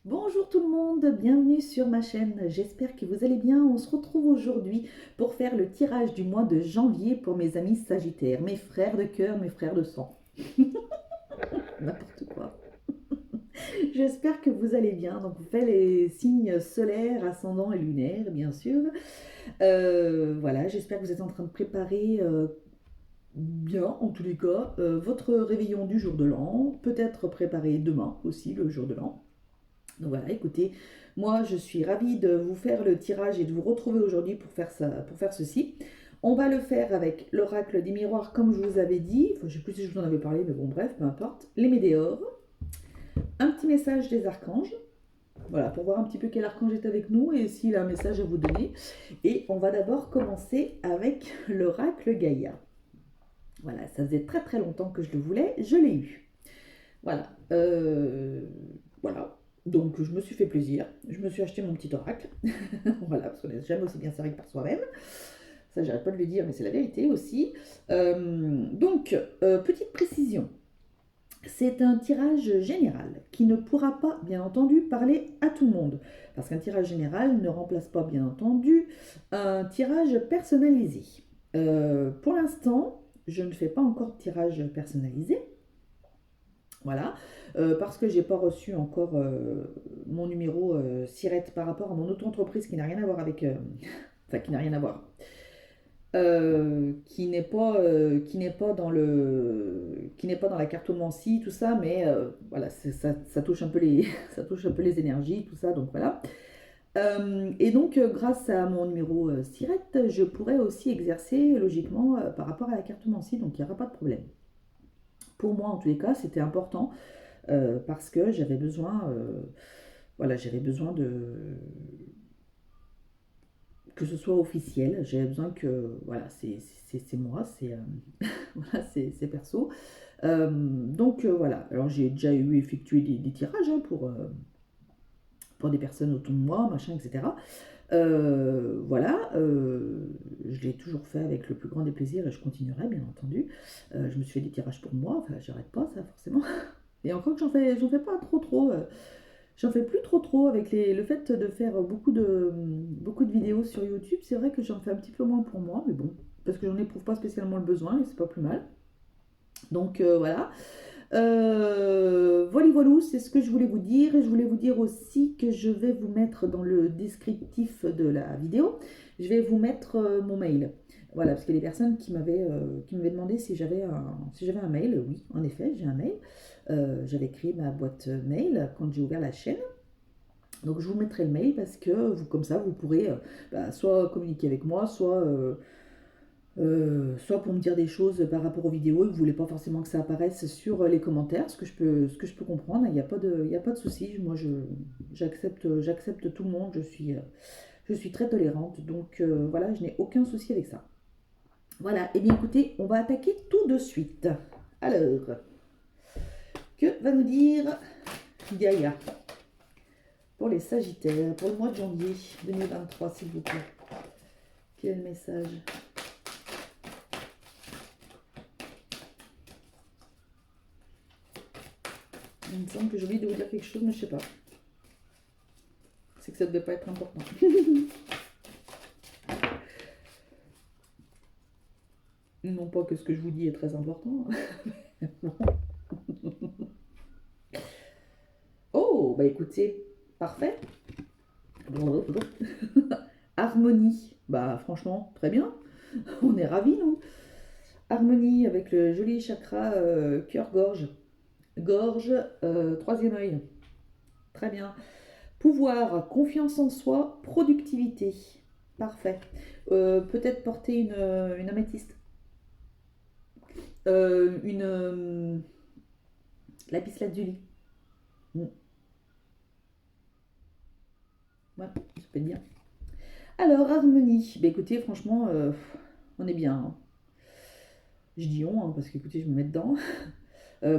Bonjour tout le monde, bienvenue sur ma chaîne, j'espère que vous allez bien. On se retrouve aujourd'hui pour faire le tirage du mois de janvier pour mes amis sagittaires, mes frères de cœur, mes frères de sang, n'importe quoi. J'espère que vous allez bien. Donc, on fait les signes solaires, ascendants et lunaires, bien sûr. Voilà, j'espère que vous êtes en train de préparer bien, en tous les cas, votre réveillon du jour de l'an. Peut-être préparer demain aussi, le jour de l'an. Donc voilà, écoutez, moi je suis ravie de vous faire le tirage et de vous retrouver aujourd'hui pour faire ça, pour faire ceci. On va le faire avec l'oracle des miroirs comme je vous avais dit. Enfin, je ne sais plus si je vous en avais parlé, mais bon bref, peu importe. Les météores, un petit message des archanges. Voilà, pour voir un petit peu quel archange est avec nous et s'il a un message à vous donner. Et on va d'abord commencer avec l'oracle Gaïa. Voilà, ça faisait très très longtemps que je le voulais, je l'ai eu. Voilà. Voilà. Donc je me suis fait plaisir. Je me suis acheté mon petit oracle. Voilà, parce qu'on n'est jamais aussi bien servi que par soi-même. Ça, j'arrête pas de le dire, mais c'est la vérité aussi. Petite précision. C'est un tirage général qui ne pourra pas, bien entendu, parler à tout le monde. Parce qu'un tirage général ne remplace pas, bien entendu, un tirage personnalisé. Pour l'instant, je ne fais pas encore de tirage personnalisé. Voilà, parce que j'ai pas reçu encore mon numéro SIRET par rapport à mon auto-entreprise qui n'a rien à voir avec. Enfin, qui n'a rien à voir. Qui n'est pas dans le. Qui n'est pas dans la cartomancie, tout ça, mais voilà, ça touche un peu les, ça touche un peu les énergies, tout ça, donc voilà. Et donc, grâce à mon numéro SIRET, je pourrais aussi exercer logiquement par rapport à la cartomancie, donc il n'y aura pas de problème. Pour moi, en tous les cas, c'était important parce que j'avais besoin que ce soit officiel. J'avais besoin que, voilà, c'est moi, voilà, c'est perso. Voilà. Alors j'ai déjà effectué des tirages pour des personnes autour de moi, machin, etc. Voilà, je l'ai toujours fait avec le plus grand des plaisirs et je continuerai, bien entendu. Je me suis fait des tirages pour moi, enfin, j'arrête pas ça, forcément. Et encore que j'en fais pas trop trop. J'en fais plus trop trop avec le fait de faire beaucoup de vidéos sur YouTube. C'est vrai que j'en fais un petit peu moins pour moi, mais bon, parce que j'en éprouve pas spécialement le besoin et c'est pas plus mal. Donc voilà. Voilà, voilà, c'est ce que je voulais vous dire. Et je voulais vous dire aussi que je vais vous mettre dans le descriptif de la vidéo, je vais vous mettre mon mail. Voilà, parce qu'il y a des personnes qui m'avaient demandé si j'avais un mail. Oui, en effet, j'ai un mail. J'avais créé ma boîte mail quand j'ai ouvert la chaîne. Donc je vous mettrai le mail parce que comme ça, vous pourrez soit communiquer avec moi, soit pour me dire des choses par rapport aux vidéos et vous voulez pas forcément que ça apparaisse sur les commentaires, ce que je peux comprendre, il y a pas de souci. Moi, j'accepte tout le monde, je suis très tolérante, donc voilà, je n'ai aucun souci avec ça. Voilà, et bien écoutez, on va attaquer tout de suite. Alors, que va nous dire Gaïa pour les Sagittaires, pour le mois de janvier 2023, s'il vous plaît? Quel message? Il me semble que j'ai oublié de vous dire quelque chose, mais je sais pas. C'est que ça ne devait pas être important. Non pas que ce que je vous dis est très important. Oh, bah écoutez, parfait. Harmonie, bah franchement, très bien. On est ravis, non? Harmonie avec le joli chakra cœur-gorge. Gorge, troisième œil. Très bien. Pouvoir, confiance en soi, productivité. Parfait. Peut-être porter une améthyste. Lapis lazuli. Mm. Ouais, ça peut être bien. Alors, harmonie. Bah écoutez, franchement, on est bien, hein. Je dis on, hein, parce qu'écoutez, je me mets dedans.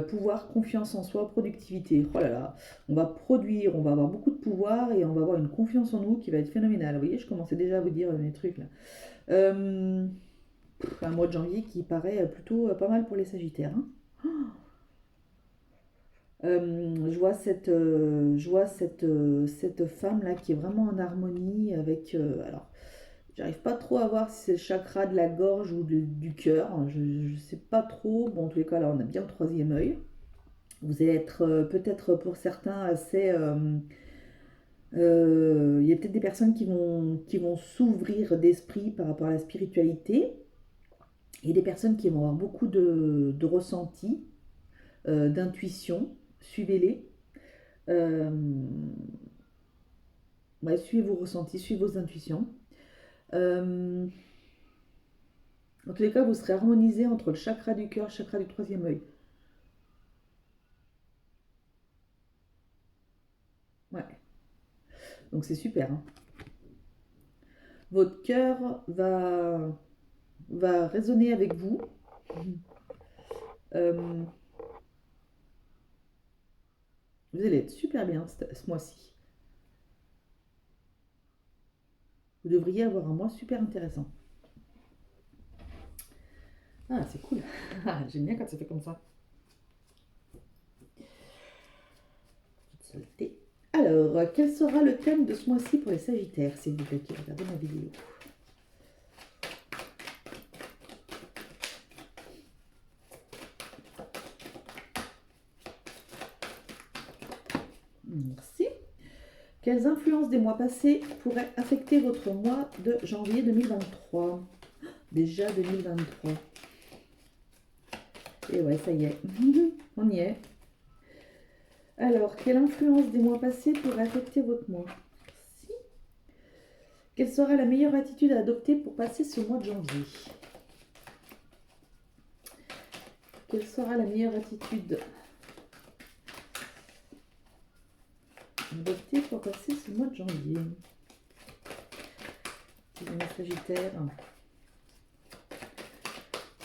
Pouvoir, confiance en soi, productivité. Oh là là, on va produire, on va avoir beaucoup de pouvoir et on va avoir une confiance en nous qui va être phénoménale. Vous voyez, je commençais déjà à vous dire mes trucs là. Euh, un mois de janvier qui paraît plutôt pas mal pour les Sagittaires, hein. Cette femme-là qui est vraiment en harmonie avec... alors, j'arrive pas trop à voir si c'est le chakra de la gorge ou du cœur. Je sais pas trop. Bon, en tous les cas, là, on a bien le troisième œil. Vous allez être peut-être pour certains assez... il y a peut-être des personnes qui vont s'ouvrir d'esprit par rapport à la spiritualité. Et des personnes qui vont avoir beaucoup de ressenti, d'intuition. Suivez-les. Euh, ouais, suivez vos ressentis, suivez vos intuitions. Euh, Dans tous les cas, vous serez harmonisé entre le chakra du cœur et le chakra du troisième œil. Ouais, donc c'est super, hein. Votre cœur va résonner avec vous. Euh, vous allez être super bien ce mois-ci. Vous devriez avoir un mois super intéressant. Ah, c'est cool. Ah, j'aime bien quand ça fait comme ça. Petite saleté. Alors, quel sera le thème de ce mois-ci pour les Sagittaires, s'il vous plaît, qui regardez ma vidéo? Merci. Quelles influences des mois passés pourraient affecter votre mois de janvier 2023? Déjà 2023. Et ouais, ça y est. On y est. Alors, quelle influence des mois passés pourrait affecter votre mois? Si. Quelle sera la meilleure attitude à adopter pour passer ce mois de janvier? Quelle sera la meilleure attitude à adopter pour passer ce mois de janvier? Les Sagittaires.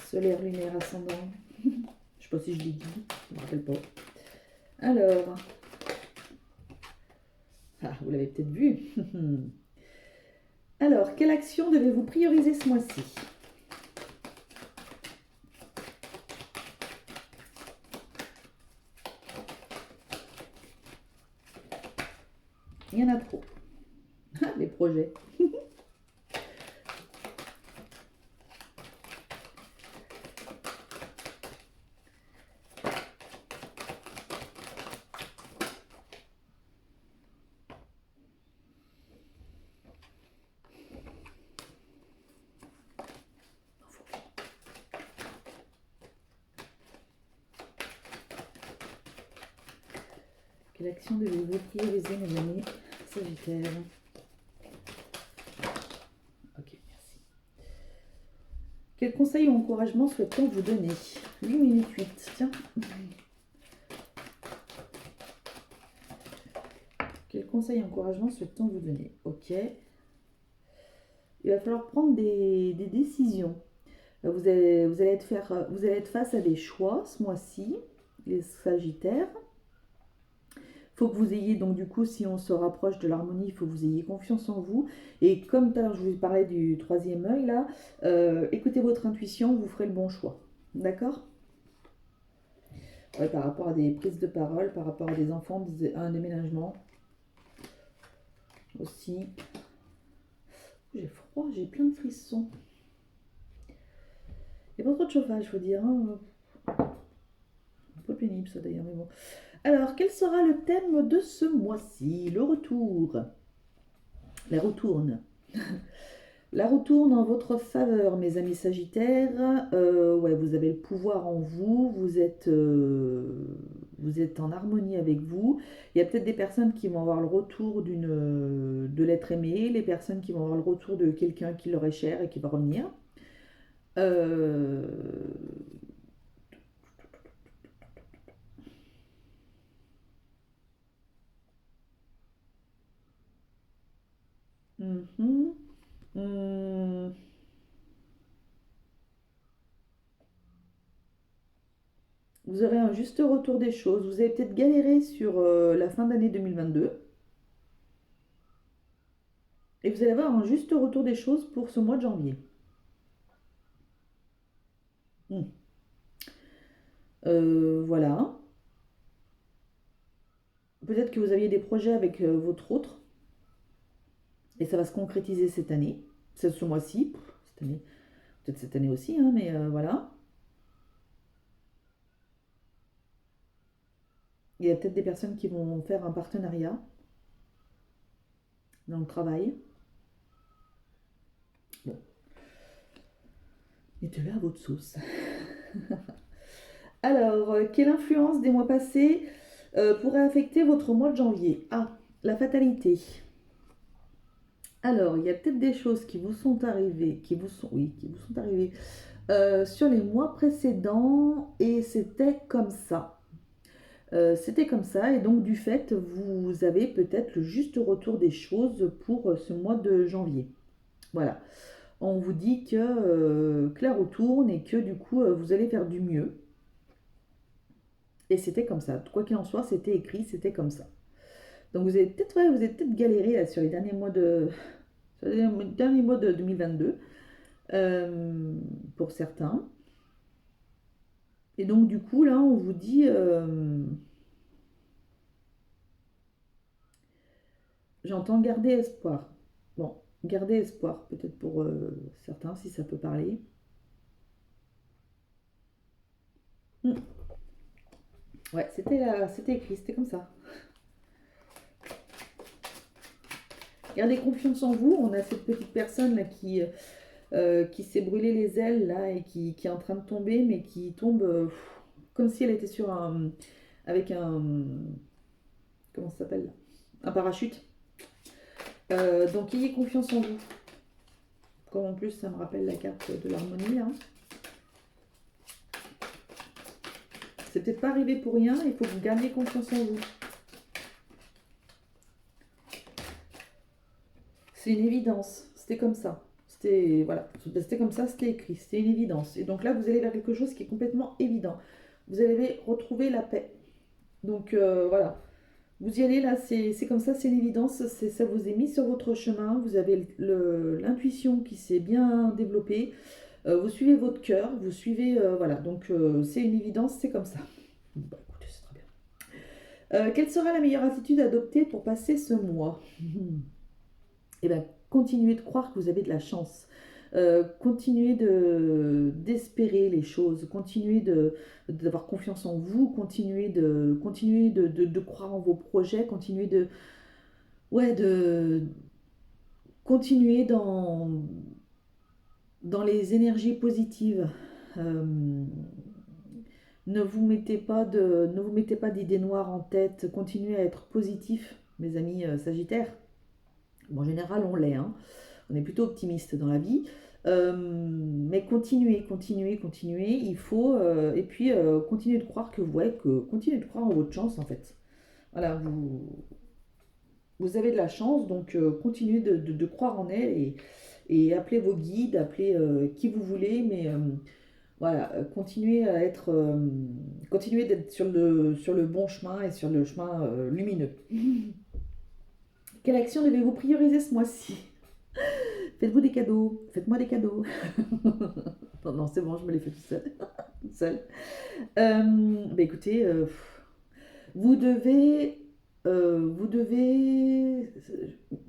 Solaire, lunaire, ascendant. Je ne sais pas si je l'ai dit, je ne me rappelle pas. Alors, vous l'avez peut-être vu. Alors, quelle action devez-vous prioriser ce mois-ci? Il y en a trop. Les projets. Quelle action devez-vous prioriser, mes amis Sagittaires? Ok, merci. Quel conseil ou encouragement souhaite-t-on vous donner? 8 minutes 8, tiens. Quel conseil et encouragement souhaite-t-on vous donner? Ok. Il va falloir prendre des décisions. Vous allez être face à des choix ce mois-ci, les Sagittaires. Il faut que vous ayez, donc du coup, si on se rapproche de l'harmonie, il faut que vous ayez confiance en vous. Et comme tout à l'heure, je vous parlais du troisième œil, là, écoutez votre intuition, vous ferez le bon choix. D'accord? Ouais, par rapport à des prises de parole, par rapport à des enfants, à un déménagement aussi. J'ai froid, j'ai plein de frissons. Il n'y a pas trop de chauffage, faut dire, hein. Un peu pénible ça d'ailleurs, mais bon. Alors, quel sera le thème de ce mois-ci? Le retour. La retourne. La retourne en votre faveur, mes amis Sagittaires. Ouais, vous avez le pouvoir en vous. Vous êtes en harmonie avec vous. Il y a peut-être des personnes qui vont avoir le retour de l'être aimé, les personnes qui vont avoir le retour de quelqu'un qui leur est cher et qui va revenir. Euh, mhm. Hum, Vous aurez un juste retour des choses. Vous avez peut-être galéré sur la fin d'année 2022 et vous allez avoir un juste retour des choses pour ce mois de janvier. Hum. Voilà. peut-être que vous aviez des projets avec votre autre, et ça va se concrétiser cette année, c'est ce mois-ci, cette année, peut-être cette année aussi, hein, mais voilà. Il y a peut-être des personnes qui vont faire un partenariat dans le travail. Bon, mettez-le à votre sauce. Alors, quelle influence des mois passés pourrait affecter votre mois de janvier? Ah, la fatalité. Alors, il y a peut-être des choses qui vous sont arrivées, qui vous sont arrivées sur les mois précédents et c'était comme ça. C'était comme ça et donc du fait, vous avez peut-être le juste retour des choses pour ce mois de janvier. Voilà. On vous dit que la roue tourne et que du coup, vous allez faire du mieux. Et c'était comme ça. Quoi qu'il en soit, c'était écrit, c'était comme ça. Donc vous avez peut-être ouais, vous avez peut-être galéré là, sur les derniers mois de, sur les derniers mois de 2022 pour certains. Et donc du coup là, on vous dit, j'entends garder espoir. Bon, garder espoir peut-être pour certains si ça peut parler. Hmm. Ouais, c'était écrit, c'était comme ça. Gardez confiance en vous. On a cette petite personne là qui s'est brûlé les ailes là et qui est en train de tomber, mais qui tombe comme si elle était sur un, avec un, comment ça s'appelle là, un parachute. Donc ayez confiance en vous. Comme en plus ça me rappelle la carte de l'harmonie là. C'est peut-être pas arrivé pour rien. Il faut que vous gardiez confiance en vous. C'est une évidence. C'était comme ça. C'était voilà, c'était comme ça, c'était écrit, c'était une évidence. Et donc là, vous allez vers quelque chose qui est complètement évident. Vous allez retrouver la paix. Donc voilà, vous y allez là, c'est comme ça, c'est une évidence. Ça vous est mis sur votre chemin. Vous avez l'intuition qui s'est bien développée. Vous suivez votre cœur, vous suivez voilà. Donc c'est une évidence, c'est comme ça. Bon, bah, écoutez, c'est très bien. Quelle sera la meilleure attitude à adopter pour passer ce mois? Eh bien, continuez de croire que vous avez de la chance. Continuez d'espérer les choses, continuez d'avoir confiance en vous, continuez de croire en vos projets, continuez ouais, continuez dans les énergies positives. Euh, ne vous mettez pas d'idées noires en tête, continuez à être positif, mes amis Sagittaires. Bon, en général, on l'est, hein. On est plutôt optimiste dans la vie. Mais continuez, continuez, continuez. Il faut. Et puis, continuez de croire continuez de croire en votre chance, en fait. Voilà, vous avez de la chance, donc continuez de croire en elle et appelez vos guides, appelez qui vous voulez, mais voilà, continuez à être. Continuez d'être sur le bon chemin et sur le chemin lumineux. Quelle action devez-vous prioriser ce mois-ci? Faites-vous des cadeaux, faites-moi des cadeaux. Non, non, c'est bon, je me les fais tout seul. Toute seule. Bah écoutez, vous devez,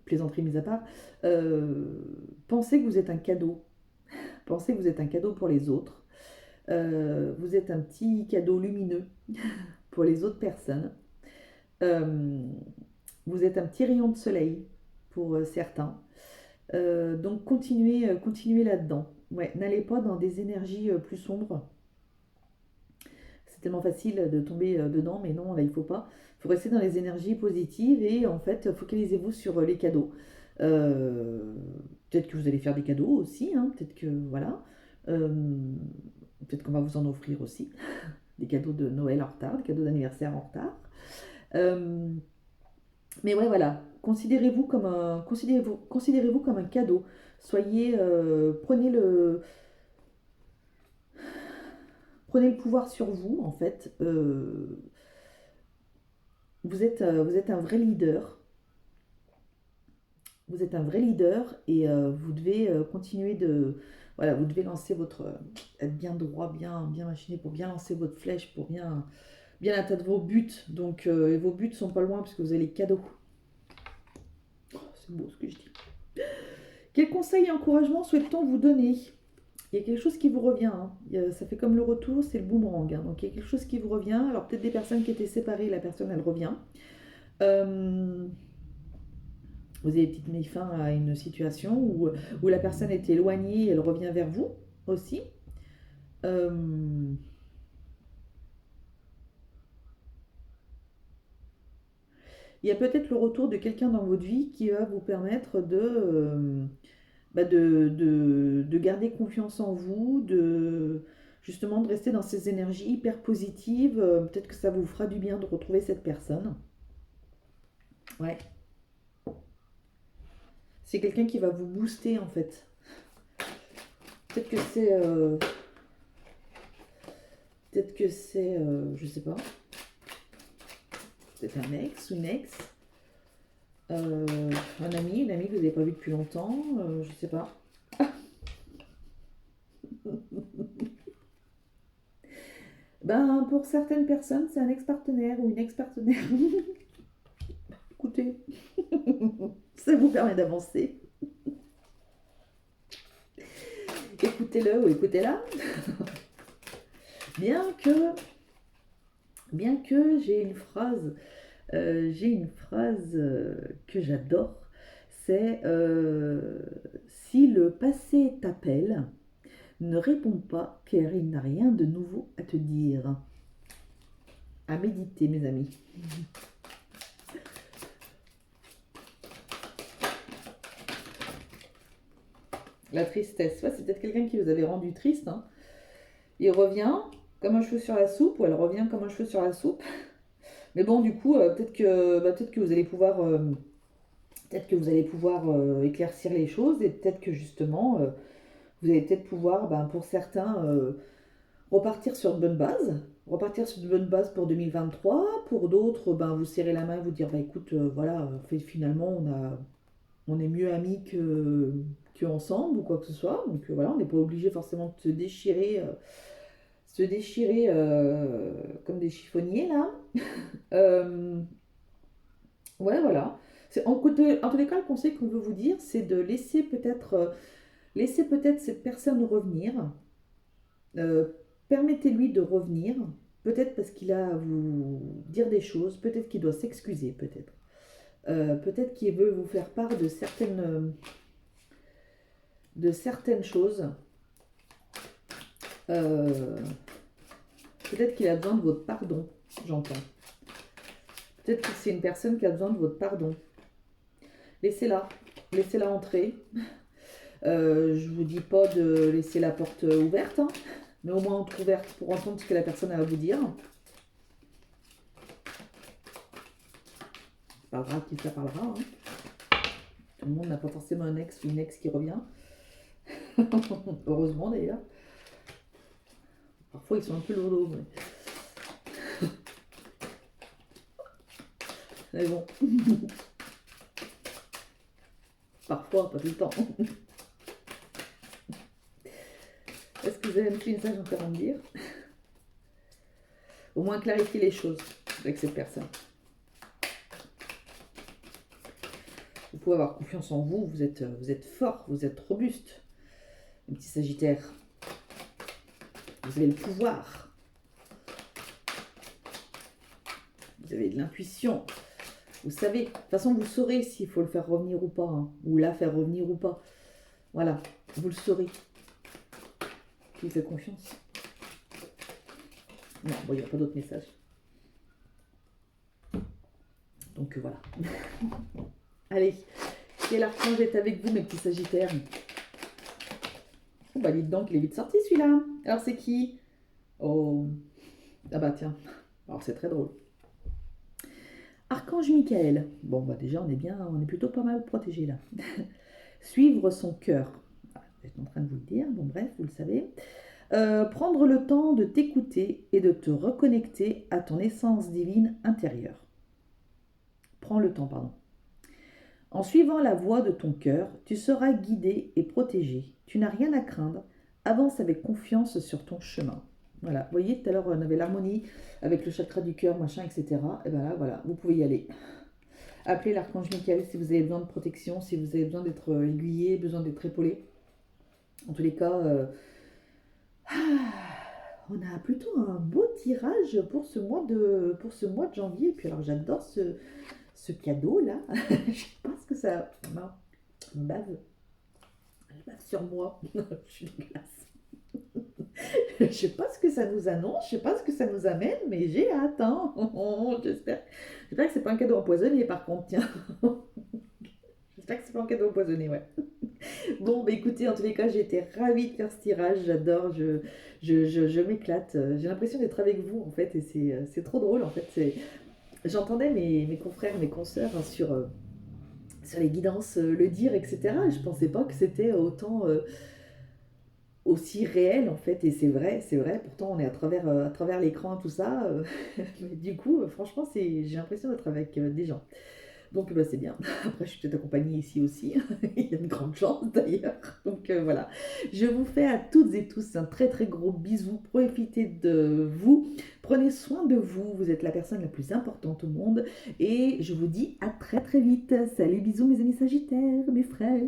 plaisanterie mise à part, euh, pensez que vous êtes un cadeau. Pensez que vous êtes un cadeau pour les autres. Vous êtes un petit cadeau lumineux pour les autres personnes. Euh, vous êtes un petit rayon de soleil pour certains. Donc continuez, continuez là-dedans. Ouais, n'allez pas dans des énergies plus sombres. C'est tellement facile de tomber dedans, mais non, là il faut pas. Il faut rester dans les énergies positives et en fait focalisez-vous sur les cadeaux. Euh, Peut-être que vous allez faire des cadeaux aussi, hein, peut-être que voilà. Euh, Peut-être qu'on va vous en offrir aussi. Des cadeaux de Noël en retard, des cadeaux d'anniversaire en retard. Euh, mais ouais, voilà, considérez-vous comme un cadeau. Prenez le pouvoir sur vous, en fait. Vous êtes un vrai leader. Vous êtes un vrai leader et vous devez continuer voilà, vous devez lancer être bien droit, bien machiné pour bien lancer votre flèche, pour bien bien atteindre vos buts. Donc, et vos buts sont pas loin puisque vous avez les cadeaux. Oh, c'est beau ce que je dis. Quel conseil et encouragement souhaite-t-on vous donner? Il y a quelque chose qui vous revient, hein. Ça fait comme le retour, c'est le boomerang, hein. Donc il y a quelque chose qui vous revient. Alors peut-être des personnes qui étaient séparées, la personne elle revient. Euh, vous avez peut-être mis fin à une situation où la personne est éloignée, elle revient vers vous aussi. Euh, il y a peut-être le retour de quelqu'un dans votre vie qui va vous permettre de garder confiance en vous, justement de rester dans ces énergies hyper positives. Peut-être que ça vous fera du bien de retrouver cette personne. Ouais. C'est quelqu'un qui va vous booster en fait. Peut-être que c'est. Peut-être que c'est. Je sais pas. Peut-être un ex ou une ex. Un ami, une amie que vous n'avez pas vu depuis longtemps. Je sais pas. Ben, pour certaines personnes, c'est un ex-partenaire ou une ex-partenaire. Écoutez, ça vous permet d'avancer. Écoutez-le ou écoutez-la. Bien que, bien que j'ai une phrase que j'adore. C'est si le passé t'appelle, ne réponds pas car il n'a rien de nouveau à te dire. À méditer, mes amis. La tristesse, ouais, c'est peut-être quelqu'un qui vous avait rendu triste, hein. Il revient comme un cheveu sur la soupe, ou elle revient comme un cheveu sur la soupe. Mais bon, du coup, peut-être que vous allez pouvoir, éclaircir les choses, et peut-être que justement, vous allez peut-être pouvoir, ben, pour certains, repartir sur de bonnes bases. Repartir sur de bonnes bases pour 2023. Pour d'autres, ben, vous serrer la main et vous dire, bah, écoute, voilà, finalement, on est mieux amis que ensemble ou quoi que ce soit. Donc voilà, on n'est pas obligé forcément de se déchirer comme des chiffonniers là. Euh, ouais, voilà. En tous les cas, le conseil qu'on veut vous dire, c'est de laisser peut-être cette personne revenir. Euh, Permettez-lui de revenir. Peut-être parce qu'il a à vous dire des choses. Peut-être qu'il doit s'excuser. Peut-être. Peut-être qu'il veut vous faire part de certaines choses. Euh, Peut-être qu'il a besoin de votre pardon. J'entends. Peut-être que c'est une personne qui a besoin de votre pardon. Laissez-la. Laissez-la entrer. Je vous dis pas de laisser la porte ouverte, hein, mais au moins ouverte pour entendre ce que la personne a à vous dire. C'est pas grave qui ça parlera, hein. Tout le monde n'a pas forcément un ex ou une ex qui revient. Heureusement d'ailleurs. Parfois ils sont un peu lourds, mais bon. Parfois, pas tout le temps. Est-ce que vous avez un petit message encore à me dire? Au moins clarifier les choses avec cette personne. Vous pouvez avoir confiance en vous, vous êtes fort, vous êtes robuste. Un petit Sagittaire. Vous avez le pouvoir. Vous avez de l'intuition. Vous savez, de toute façon, vous saurez s'il faut le faire revenir ou pas, hein, ou la faire revenir ou pas. Voilà, vous le saurez. Je vous fais confiance. Non, bon, il n'y a pas d'autre message. Donc voilà. Allez, quel archange est avec vous, mes petits Sagittaires? Oh bah dites donc, il est vite sorti celui-là. Alors c'est qui? Oh, ah bah tiens, alors c'est très drôle. Archange Michael. Bon bah déjà on est plutôt pas mal protégé là. Suivre son cœur. Voilà, j'étais en train de vous le dire, bon bref, vous le savez. Prendre le temps de t'écouter et de te reconnecter à ton essence divine intérieure. Prends le temps, pardon. En suivant la voie de ton cœur, tu seras guidé et protégé. Tu n'as rien à craindre. Avance avec confiance sur ton chemin. Voilà, vous voyez, tout à l'heure, on avait l'harmonie avec le chakra du cœur, machin, etc. Et ben là, voilà, vous pouvez y aller. Appelez l'archange Michael si vous avez besoin de protection, si vous avez besoin d'être aiguillé, besoin d'être épaulé. En tous les cas, on a plutôt un beau tirage pour ce mois de janvier. Et puis alors, j'adore ce cadeau-là. Je sais pas ce que ça... Non, je bave. Je bave sur moi. Je suis dégueulasse. Je sais pas ce que ça nous annonce, je sais pas ce que ça nous amène, mais j'ai hâte, hein. J'espère que c'est pas un cadeau empoisonné par contre, tiens. J'espère que c'est pas un cadeau empoisonné, ouais. Bon, bah écoutez, en tous les cas, j'ai été ravie de faire ce tirage, j'adore, je m'éclate. J'ai l'impression d'être avec vous en fait, et c'est trop drôle en fait. J'entendais mes confrères, mes consoeurs hein, sur les guidances le dire, etc. Et je pensais pas que c'était autant aussi réel en fait, et c'est vrai, pourtant on est à travers l'écran, tout ça. Mais du coup, franchement, j'ai l'impression d'être avec des gens. Donc bah, c'est bien. Après, je suis peut-être accompagnée ici aussi. Il y a une grande chance d'ailleurs. Donc voilà. Je vous fais à toutes et tous un très très gros bisou. Profitez de vous. Prenez soin de vous. Vous êtes la personne la plus importante au monde. Et je vous dis à très très vite. Salut, bisous mes amis sagittaires, mes frères.